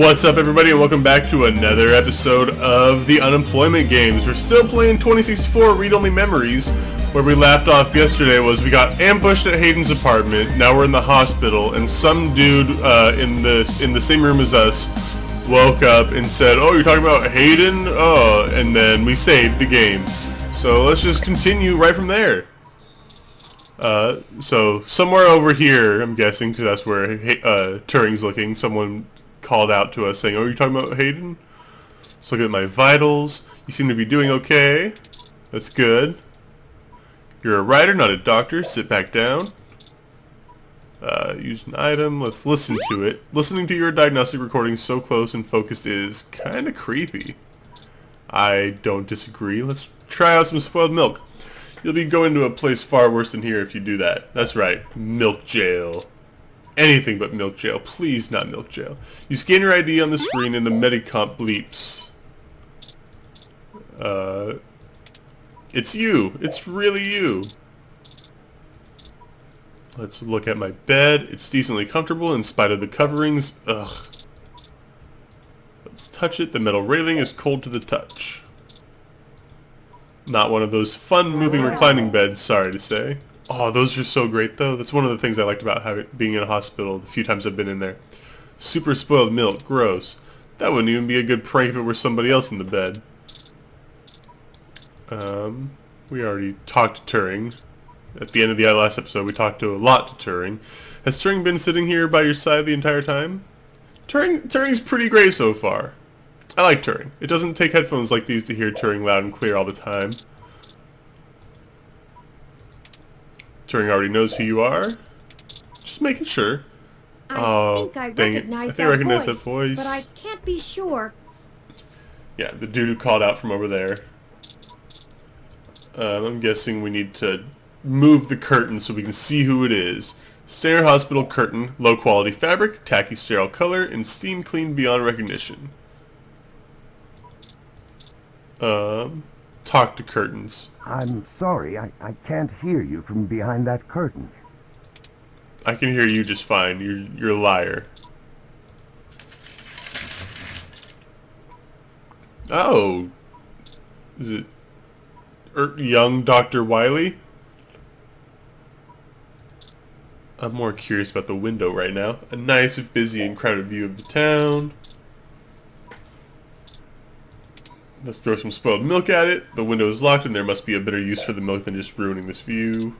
What's up, everybody, and welcome back to another episode of the Unemployment Games. We're still playing 2064 Read-Only Memories. Where we left off yesterday was we got ambushed at Hayden's apartment. Now we're in the hospital, and some dude in the same room as us woke up and said, "Oh, you're talking about Hayden?" Oh, and then we saved the game. So let's just continue right from there. So somewhere over here, I'm guessing, because that's where Turing's looking. Someone called out to us saying, "Oh, you're talking about Hayden?" Let's look at my vitals. You seem to be doing okay. That's good. You're a writer, not a doctor. Sit back down. Use an item. Let's listen to it. Listening to your diagnostic recording so close and focused is kind of creepy. I don't disagree. Let's try out some spoiled milk. You'll be going to a place far worse than here if you do that. That's right. Milk jail. Anything but milk jail. Please, not milk jail. You scan your ID on the screen and the Medicomp bleeps. It's you. It's really you. Let's look at my bed. It's decently comfortable in spite of the coverings. Ugh. Let's touch it. The metal railing is cold to the touch. Not one of those fun moving reclining beds, sorry to say. Oh, those are so great though. That's one of the things I liked about being in a hospital the few times I've been in there. Super spoiled milk. Gross. That wouldn't even be a good prank if it were somebody else in the bed. We already talked to Turing. At the end of the last episode, we talked to a lot to Turing. Has Turing been sitting here by your side the entire time? Turing's pretty great so far. I like Turing. It doesn't take headphones like these to hear Turing loud and clear all the time. Turing already knows who you are. Just making sure. I think I recognize that voice, but I can't be sure. Yeah, the dude who called out from over there. I'm guessing we need to move the curtain so we can see who it is. Standard hospital curtain, low quality fabric, tacky sterile color, and steam clean beyond recognition. Talk to curtains. I'm sorry, I can't hear you from behind that curtain. I can hear you just fine. You're a liar. Oh. Is it young Dr. Wiley? I'm more curious about the window right now. A nice, busy, and crowded view of the town. Let's throw some spoiled milk at it. The window is locked and there must be a better use for the milk than just ruining this view.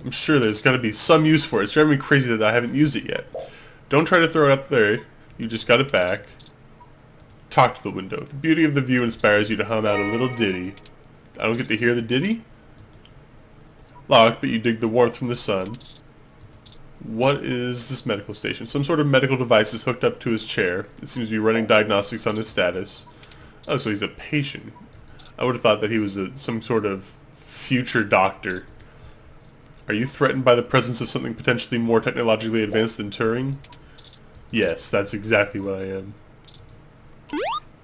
I'm sure there's got to be some use for it. It's driving me crazy that I haven't used it yet. Don't try to throw it up there. You just got it back. Talk to the window. The beauty of the view inspires you to hum out a little ditty. I don't get to hear the ditty? Locked, but you dig the warmth from the sun. What is this medical station? Some sort of medical device is hooked up to his chair. It seems to be running diagnostics on his status. Oh, so he's a patient. I would have thought that he was some sort of future doctor. Are you threatened by the presence of something potentially more technologically advanced than Turing? Yes, that's exactly what I am.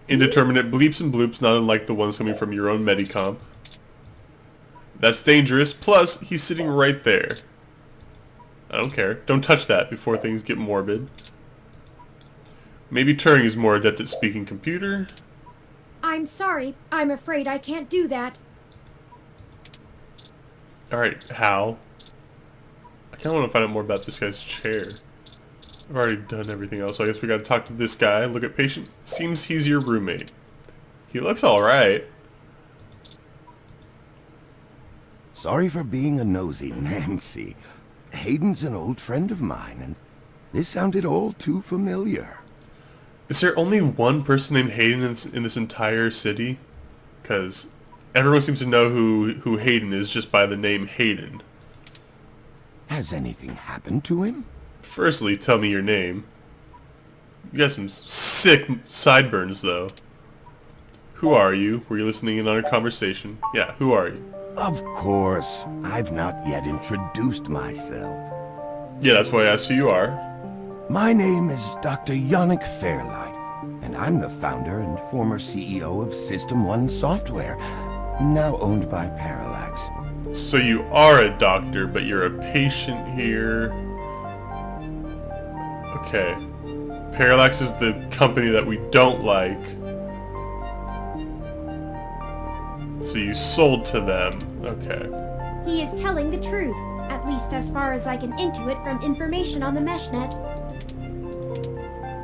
Indeterminate bleeps and bloops, not unlike the ones coming from your own Medicomp. That's dangerous, plus he's sitting right there. I don't care. Don't touch that before things get morbid. Maybe Turing is more adept at speaking computer. I'm sorry. I'm afraid I can't do that. Alright, Hal. I kind of want to find out more about this guy's chair. I've already done everything else, so I guess we gotta talk to this guy. Look at patient. Seems he's your roommate. He looks alright. Sorry for being a nosy, Nancy. Hayden's an old friend of mine, and this sounded all too familiar. Is there only one person named Hayden in this entire city? Because everyone seems to know who Hayden is just by the name Hayden. Has anything happened to him? Firstly, tell me your name. You got some sick sideburns, though. Who are you? Were you listening in on our conversation? Yeah, who are you? Of course. I've not yet introduced myself. Yeah, that's why I asked who you are. My name is Dr. Yannick Fairlight, and I'm the founder and former CEO of System 1 Software, now owned by Parallax. So you are a doctor, but you're a patient here. Okay. Parallax is the company that we don't like. So you sold to them. Okay. He is telling the truth, at least as far as I can intuit from information on the meshnet.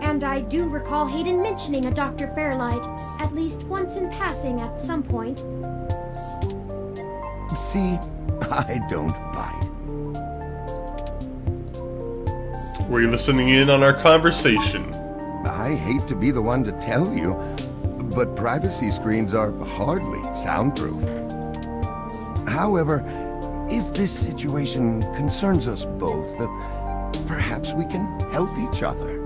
And I do recall Hayden mentioning a Dr. Fairlight, at least once in passing at some point. See, I don't bite. Were you listening in on our conversation? I hate to be the one to tell you, but privacy screens are hardly soundproof. However, if this situation concerns us both, perhaps we can help each other.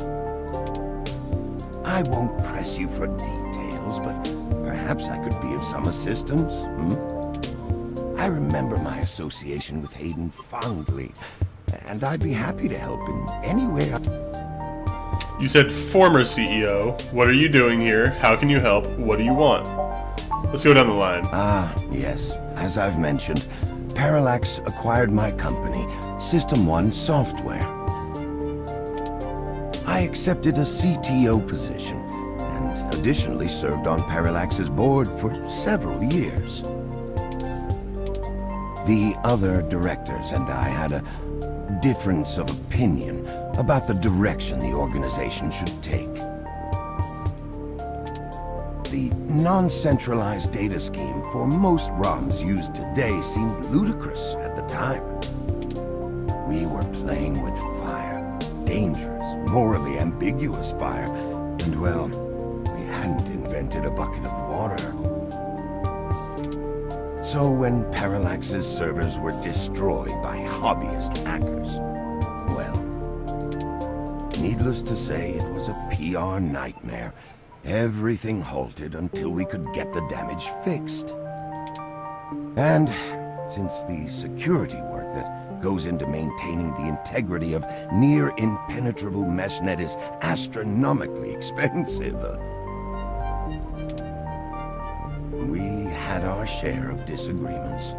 I won't press you for details, but perhaps I could be of some assistance. I remember my association with Hayden fondly, and I'd be happy to help in any way You said former CEO. What are you doing here? How can you help? What do you want? Let's go down the line. Yes. As I've mentioned, Parallax acquired my company, System 1 Software. I accepted a CTO position, and additionally served on Parallax's board for several years. The other directors and I had a difference of opinion about the direction the organization should take. The non-centralized data scheme for most ROMs used today seemed ludicrous at the time. We were playing with fire, dangerous, morally ambiguous fire, and well, we hadn't invented a bucket of water. So when Parallax's servers were destroyed by hobbyist hackers, well, needless to say, it was a PR nightmare. Everything halted until we could get the damage fixed. And since the security work that goes into maintaining the integrity of near-impenetrable meshnet is astronomically expensive, we had our share of disagreements.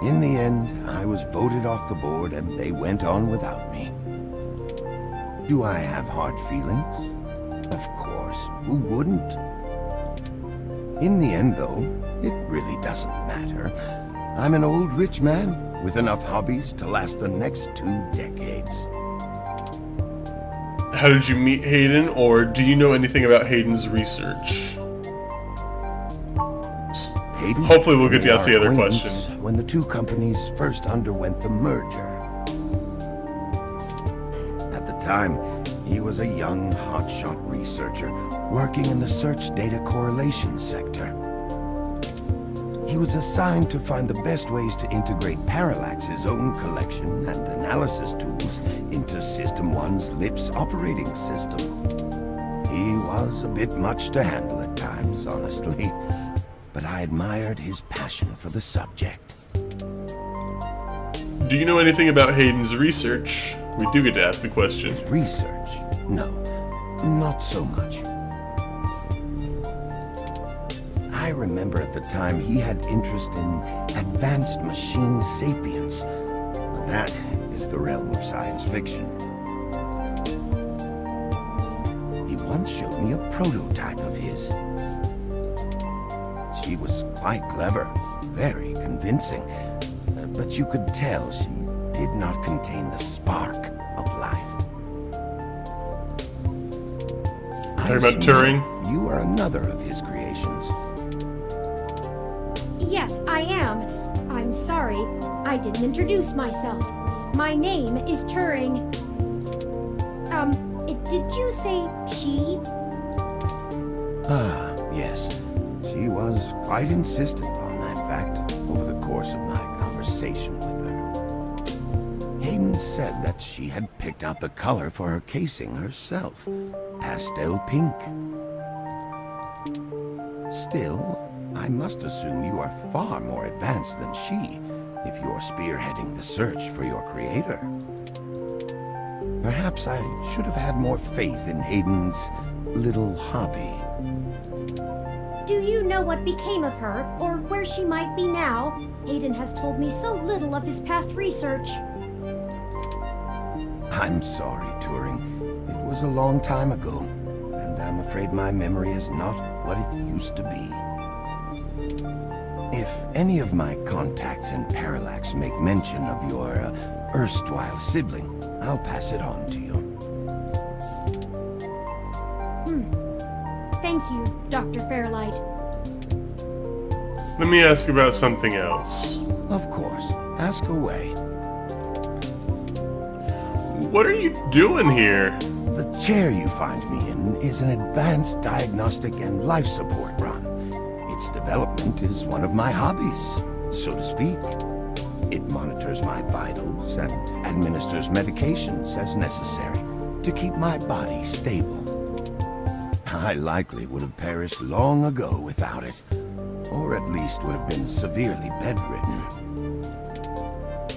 In the end, I was voted off the board and they went on without me. Do I have hard feelings? Of course, who wouldn't? In the end, though, it really doesn't matter. I'm an old rich man with enough hobbies to last the next 2 decades. How did you meet Hayden, or do you know anything about Hayden's research? Hayden, hopefully we'll get to ask the other question. When the two companies first underwent the merger. At the time, he was a young, hotshot researcher working in the search data correlation sector. He was assigned to find the best ways to integrate Parallax's own collection and analysis tools into System 1's LIPS operating system. He was a bit much to handle at times, honestly, but I admired his passion for the subject. Do you know anything about Hayden's research? We do get to ask the question. His research? No, not so much. I remember at the time he had interest in advanced machine sapience. But that is the realm of science fiction. He once showed me a prototype of his. She was quite clever, very convincing, but you could tell she did not contain the spark of life. Talking about Turing? You are another of his creations. Yes, I am. I'm sorry, I didn't introduce myself. My name is Turing. Did you say she? Ah, yes. She was quite insistent on that fact over the course of my conversation with her. Hayden said that she had picked out the color for her casing herself, pastel pink. Still, I must assume you are far more advanced than she if you are spearheading the search for your creator. Perhaps I should have had more faith in Hayden's little hobby. Do you know what became of her, or where she might be now? Hayden has told me so little of his past research. I'm sorry, Turing. It was a long time ago, and I'm afraid my memory is not what it used to be. If any of my contacts in Parallax make mention of your erstwhile sibling, I'll pass it on to you. Thank you, Dr. Fairlight. Let me ask about something else. Of course. Ask away. What are you doing here? The chair you find me in is an advanced diagnostic and life support run. Its development is one of my hobbies, so to speak. It monitors my vitals and administers medications as necessary to keep my body stable. I likely would have perished long ago without it, or at least would have been severely bedridden.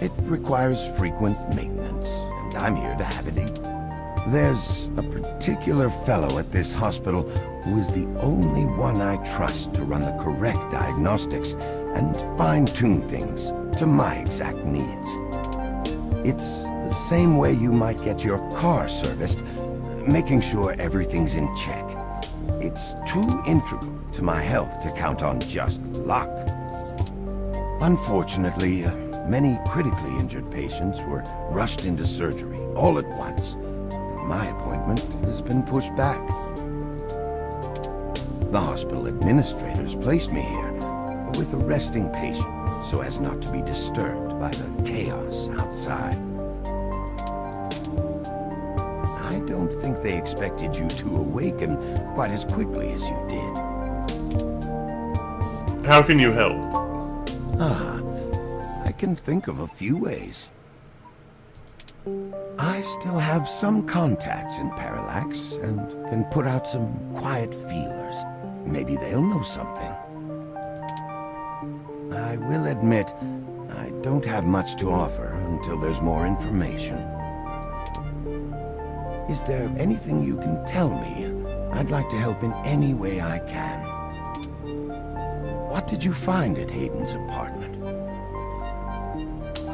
It requires frequent maintenance, and I'm here to have it. There's a particular fellow at this hospital who is the only one I trust to run the correct diagnostics and fine-tune things to my exact needs. It's the same way you might get your car serviced, making sure everything's in check. It's too integral to my health to count on just luck. Unfortunately, many critically injured patients were rushed into surgery all at once. My appointment has been pushed back. The hospital administrators placed me here with a resting patient so as not to be disturbed by the chaos outside. I don't think they expected you to awaken quite as quickly as you did. How can you help? I can think of a few ways. I still have some contacts in Parallax and can put out some quiet feelers. Maybe they'll know something. I will admit, I don't have much to offer until there's more information. Is there anything you can tell me? I'd like to help in any way I can. What did you find at Hayden's apartment?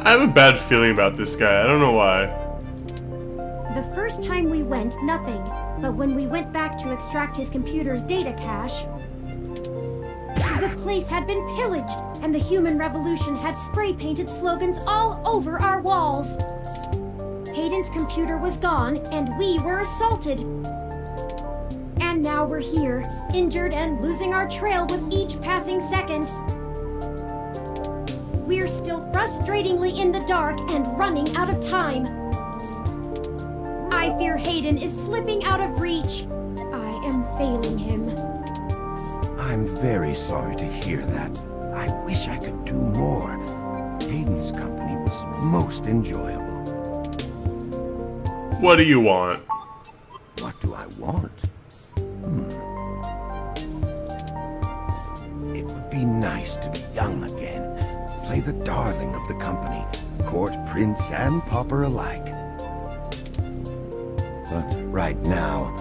I have a bad feeling about this guy. I don't know why. The first time we went, nothing. But when we went back to extract his computer's data cache, the place had been pillaged, and the human revolution had spray-painted slogans all over our walls. Hayden's computer was gone, and we were assaulted. And now we're here, injured and losing our trail with each passing second. We're still frustratingly in the dark and running out of time. I fear Hayden is slipping out of reach. I am failing him. I'm very sorry to hear that. I wish I could do more. Hayden's company was most enjoyable. What do you want? What do I want? It would be nice to be young again. Play the darling of the company, court prince and pauper alike. But right now,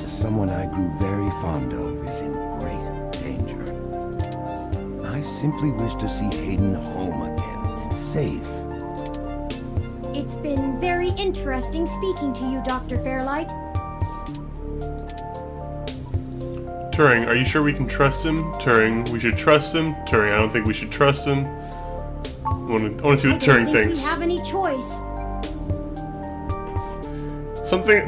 someone I grew very fond of is in great danger. I simply wish to see Hayden home again, safe. It's been very interesting speaking to you, Dr. Fairlight. Turing, are you sure we can trust him? Turing, we should trust him. Turing, I don't think we should trust him. I want to see what Turing I don't think thinks. we have any choice. Something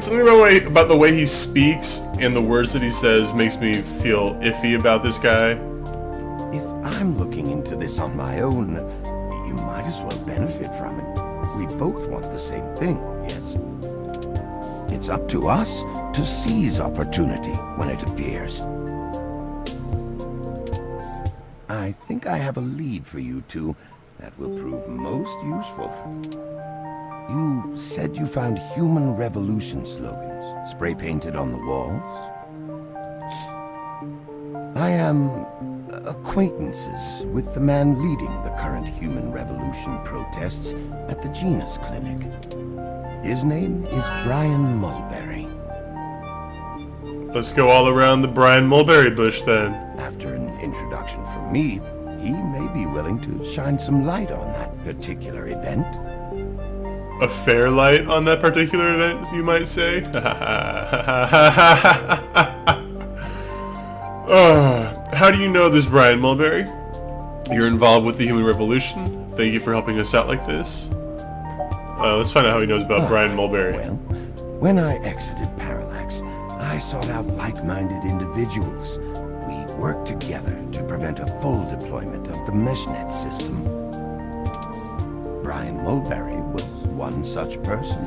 about the way he speaks and the words that he says makes me feel iffy about this guy. If I'm looking into this on my own, you might as well benefit from it. We both want the same thing, yes? It's up to us to seize opportunity when it appears. I think I have a lead for you two that will prove most useful. You said you found human revolution slogans spray-painted on the walls? I am acquaintances with the man leading the current human revolution protests at the Genus Clinic. His name is Brian Mulberry. Let's go all around the Brian Mulberry bush then. After an introduction from me, he may be willing to shine some light on that particular event. a fair light on that particular event, you might say. How do you know this Brian Mulberry? You're involved with the Human Revolution. Thank you for helping us out like this. Let's find out how he knows about Brian Mulberry. Well, when I exited Parallax, I sought out like-minded individuals. We worked together to prevent a full deployment of the MeshNet system. Brian Mulberry was one such person.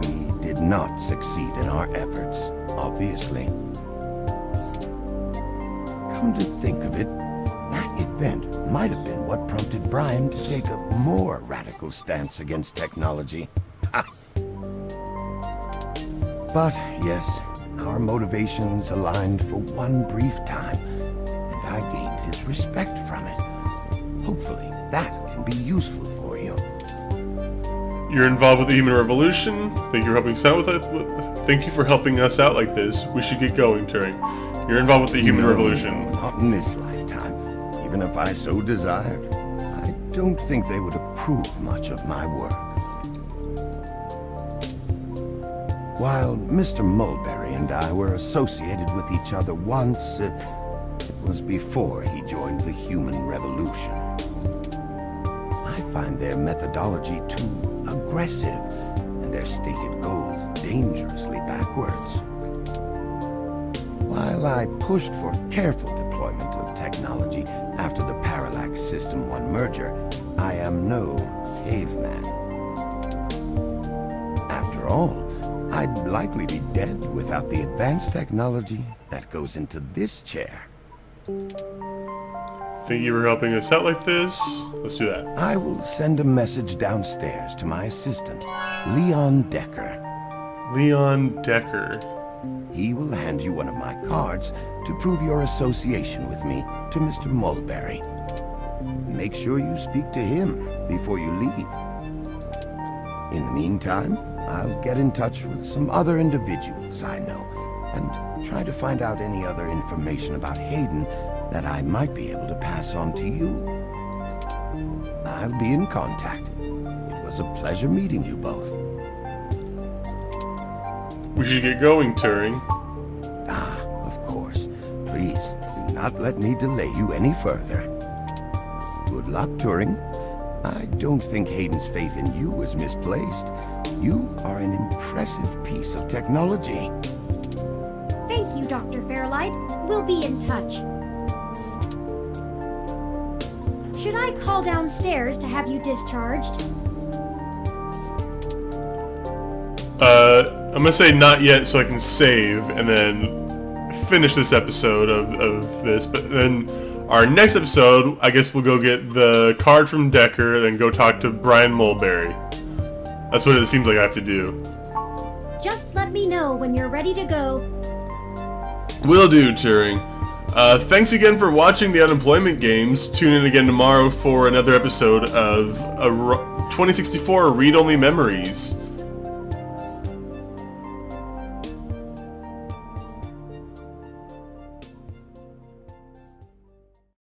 We did not succeed in our efforts, obviously. Come to think of it, that event might have been what prompted Brian to take a more radical stance against technology. But yes, our motivations aligned for one brief time, and I gained his respect from it. Hopefully, that can be useful for you. You're involved with the Human Revolution. Thank you for helping us out with it. Thank you for helping us out like this. We should get going, Turing. You're involved with the Human Revolution. Not in this lifetime, even if I so desired. I don't think they would approve much of my work. While Mr. Mulberry and I were associated with each other once, it was before he joined the Human Revolution. I find their methodology too aggressive, and their stated goals dangerously backwards. While I pushed for careful deployment of technology after the Parallax System 1 merger, I am no caveman. After all, I'd likely be dead without the advanced technology that goes into this chair. Thank you for helping us out like this. Let's do that. I will send a message downstairs to my assistant, Leon Decker. Leon Decker. He will hand you one of my cards to prove your association with me to Mr. Mulberry. Make sure you speak to him before you leave. In the meantime, I'll get in touch with some other individuals I know and try to find out any other information about Hayden that I might be able to pass on to you. I'll be in contact. It was a pleasure meeting you both. We should get going, Turing. Ah, of course. Please, do not let me delay you any further. Good luck, Turing. I don't think Hayden's faith in you is misplaced. You are an impressive piece of technology. Thank you, Dr. Fairlight. We'll be in touch. Should I call downstairs to have you discharged? I'm gonna say not yet so I can save and then finish this episode of this, but then our next episode, I guess we'll go get the card from Decker, then go talk to Brian Mulberry. That's what it seems like I have to do. Just let me know when you're ready to go. Will do, Turing. Thanks again for watching the Unemployment Games. Tune in again tomorrow for another episode of 2064 Read Only Memories.